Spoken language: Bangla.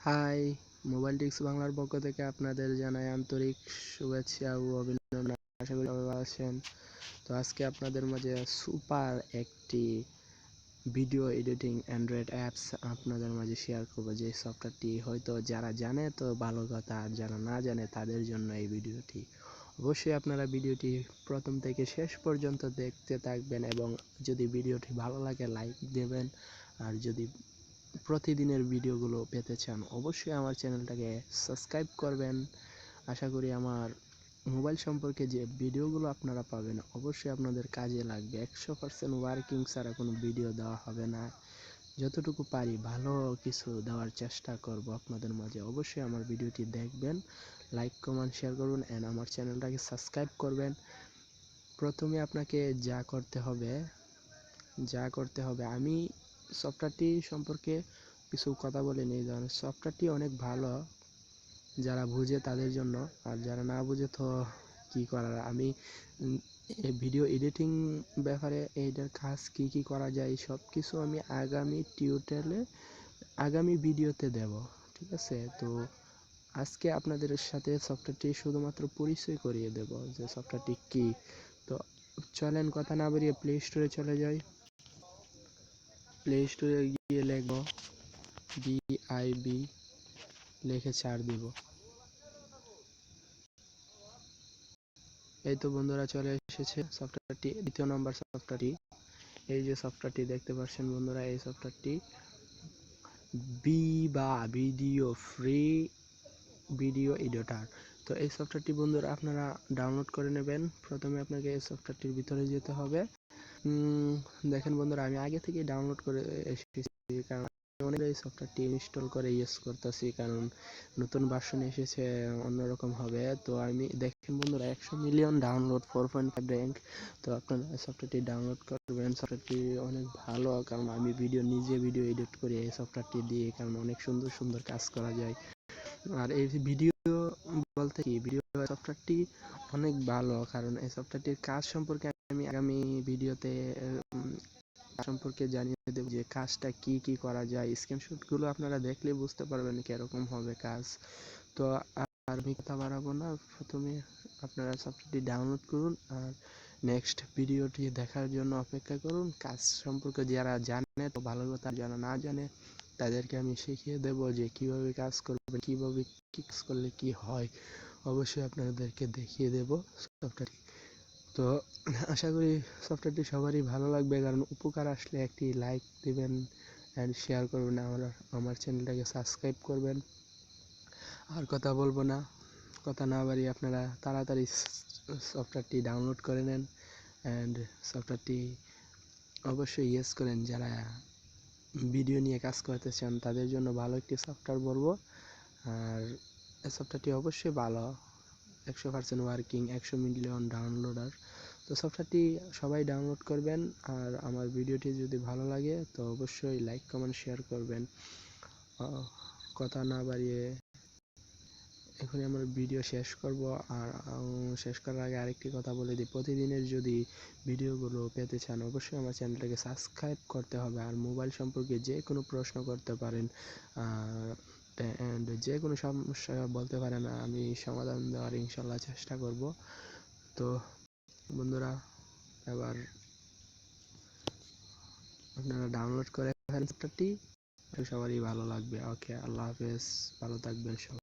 হাই, মোবাইল টিক্স বাংলার পক্ষ থেকে আপনাদের জানাই আন্তরিক শুভেচ্ছা ও অভিনন্দন। আশা করি সবাই ভালো আছেন। তো আজকে আপনাদের মাঝে সুপার একটি ভিডিও এডিটিং অ্যান্ড্রয়েড অ্যাপস আপনাদের মাঝে শেয়ার করব, যে সফটওয়্যারটি হয়তো যারা জানে তো ভালো কথা, আর যারা না জানে তাদের জন্য এই ভিডিওটি। অবশ্যই আপনারা ভিডিওটি প্রথম থেকে শেষ পর্যন্ত দেখতে থাকবেন, এবং যদি ভিডিওটি ভালো লাগে লাইক দেবেন। আর যদি প্রতিদিনের ভিডিওগুলো পেতে চান অবশ্যই আমার চ্যানেলটাকে সাবস্ক্রাইব করবেন। আশা করি আমার মোবাইল সম্পর্কে যে ভিডিওগুলো আপনারা পাবেন অবশ্যই আপনাদের কাজে লাগবে। 100% ওয়ার্কিং ছাড়া কোনো ভিডিও দেওয়া হবে না। যতটুকু পারি ভালো কিছু দেওয়ার চেষ্টা করব আপনাদের মাঝে। অবশ্যই আমার ভিডিওটি দেখবেন, লাইক কমেন্ট শেয়ার করবেন অ্যান্ড আমার চ্যানেলটাকে সাবস্ক্রাইব করবেন। প্রথমে আপনাকে যা করতে হবে আমি সফটওয়্যারটি সম্পর্কে কিছু কথা বলে নিই। যেমন সফটওয়্যারটি অনেক ভালো, যারা বুঝে তাদের জন্য, আর যারা না বুঝে তো কী করার। আমি ভিডিও এডিটিং ব্যাপারে এইটার কাজ কী করা যায় সব কিছু আমি আগামী ভিডিওতে দেব, ঠিক আছে? তো আজকে আপনাদের সাথে সফটওয়্যারটি শুধুমাত্র পরিচয় করিয়ে দেব যে সফটওয়্যারটি কী। তো চলেন কথা না বাড়িয়ে প্লে স্টোরে চলে যাই। প্লে স্টোরে গিয়ে লিখব BIB, লিখে ছাড় দিব। এই তো বন্ধুরা চলে এসেছে সফটওয়্যারটি, দ্বিতীয় নম্বর সফটওয়্যারটি। এই যে সফটওয়্যারটি দেখতে পাচ্ছেন বন্ধুরা, এই সফটওয়্যারটি ভিডিও ফ্রি ভিডিও এডিটর। তো এই সফটওয়্যারটি বন্ধুরা আপনারা ডাউনলোড করে নেবেন। প্রথমে আপনাকে এই সফটওয়্যারটির ভিতরে যেতে হবে। দেখেন বন্ধুরা, আমি আগে থেকে ডাউনলোড করে এসেছি, কারণ অনেক এই সফটওয়্যারটি ইনস্টল করে ইউজ করতেছি, কারণ নতুন ভার্সন এসেছে অন্যরকম হবে। তো আমি দেখেন বন্ধুরা 100 মিলিয়ন ডাউনলোড, 4.5 র্যাঙ্ক। তো আপনারা সফটওয়্যারটি ডাউনলোড করবেন। সফটওয়্যারটি অনেক ভালো, কারণ আমি নিজে ভিডিও এডিট করি এই সফটওয়্যারটি দিয়ে, কারণ অনেক সুন্দর সুন্দর কাজ করা যায়। আর এই ভিডিও বলতে কি, ভিডিও সফটওয়্যারটি অনেক ভালো, কারণ এই সফটওয়্যারটির কাজ সম্পর্কে আমি আগামী ভিডিওতে সম্পর্কে জানিয়ে দেব যে কাজটা কি করা যায়। স্ক্রিনশটগুলো আপনারা দেখলে বুঝতে পারবেন কিরকম হবে কাজ। তো আর আমি কথা বাড়াবো না, প্রথমে আপনারা সফটওয়্যারটি ডাউনলোড করুন আর নেক্সট ভিডিওটি দেখার জন্য অপেক্ষা করুন। কাজ সম্পর্কে যারা জানে তো ভালো কথা, যারা না জানে তাদেরকে আমি শিখিয়ে দেব যে কিভাবে কাজ করবে, কিভাবে কি কাজ করলে কি হয়, অবশ্যই আপনাদেরকে দেখিয়ে দেব সফটওয়্যারটি। তো আশা করি সফটওয়্যারটি সবারই ভালো লাগবে, কারণ উপকার আসলে একটি লাইক দিবেন অ্যান্ড শেয়ার করবেন, আমার চ্যানেলটাকে সাবস্ক্রাইব করবেন। আর কথা বলবো না, কথা না বাড়িয়ে আপনারা তাড়াতাড়ি সফটওয়্যারটি ডাউনলোড করে নেন অ্যান্ড সফটওয়্যারটি অবশ্যই ইউজ করেন। যারা ভিডিও নিয়ে কাজ করতে চান তাদের জন্য ভালো একটি সফটওয়্যার বলবো। আর এই সফটওয়্যারটি অবশ্যই ভালো, 100% ওয়ার্কিং, 100 মিলিয়ন ডাউনলোডার। তো সফটওয়্যারটি সবাই ডাউনলোড করবেন। আর আমার ভিডিওটি যদি ভালো লাগে তো অবশ্যই লাইক কমেন্ট শেয়ার করবেন। কথা না বাড়িয়ে এখনই আমার ভিডিও শেষ করব। আর শেষ করার আগে আরেকটি কথা বলে দিই, প্রতিদিনের যদি ভিডিওগুলো পেতে চান অবশ্যই আমার চ্যানেলটাকে সাবস্ক্রাইব করতে হবে। আর মোবাইল সম্পর্কে যে কোনো প্রশ্ন করতে পারেন, অ্যান্ড যে কোনো সমস্যা বলতে পারেন, আমি সমাধান দেওয়ার ইনশাল্লাহ চেষ্টা করব। তো বন্ধুরা, এবার আপনারা ডাউনলোড করে ফেলেন সফটওয়্যারটি, সবারই ভালো লাগবে। ওকে, আল্লাহ হাফেজ, ভালো থাকবেন সবাই।